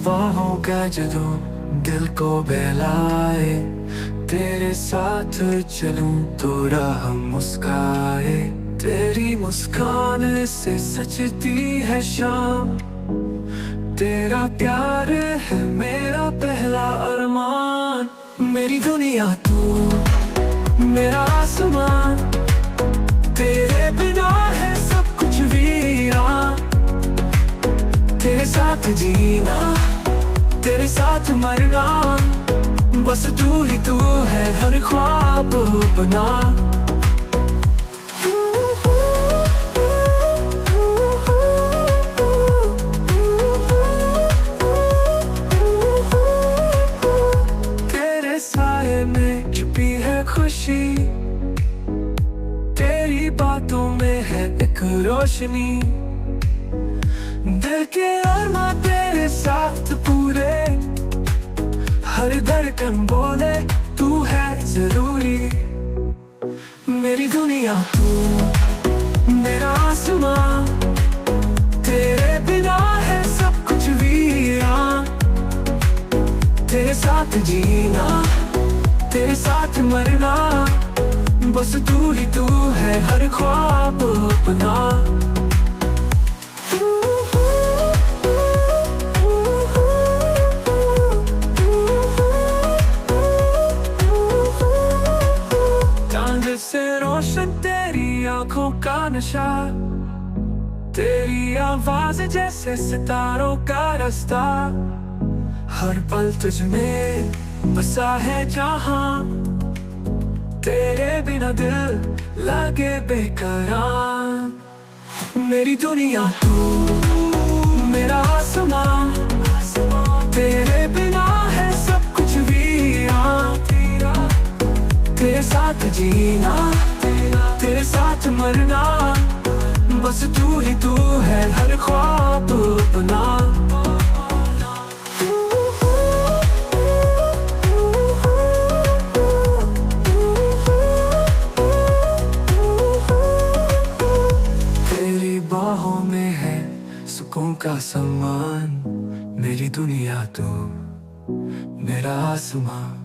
बाहों का जदों दिल को बहलाए, तेरे साथ चलूं तो राह मुस्काए। तेरी मुस्कान से सजती है शाम, तेरा प्यार है मेरा पहला अरमान। मेरी दुनिया तू मेरा आसमान, तेरे बिना है सब कुछ वीरान। तेरे साथ जीना, तेरे साथ मरना, बस तू ही तू है हर ख्वाब बना। तेरे साए में छुपी है खुशी, तेरी बातों में है एक रोशनी। दिल के अरमा तेरे साथ पूरे, हर धड़कन बोले तू है जरूरी। मेरी दुनिया तू मेरा आसमां, तेरे बिना है सब कुछ वीरान। तेरे साथ जीना, तेरे साथ मरना, बस तू ही तू है हर ख्वाब अपना। से रोशन तेरी आंखों का नशा, तेरी आवाज जैसे सितारों का रास्ता। हर पल तुझ में बसा है जहां, तेरे बिना दिल लगे बेकरार। मेरी दुनिया तू मेरा आसमां, तेरे बिना है सब कुछ वीरान। तेरे साथ जीना, तेरे साथ मरना, बस तू ही तू है हर ख्वाब अपना। तेरी बाहों में है सुकून का सम्मान। मेरी दुनिया तू मेरा आसमां।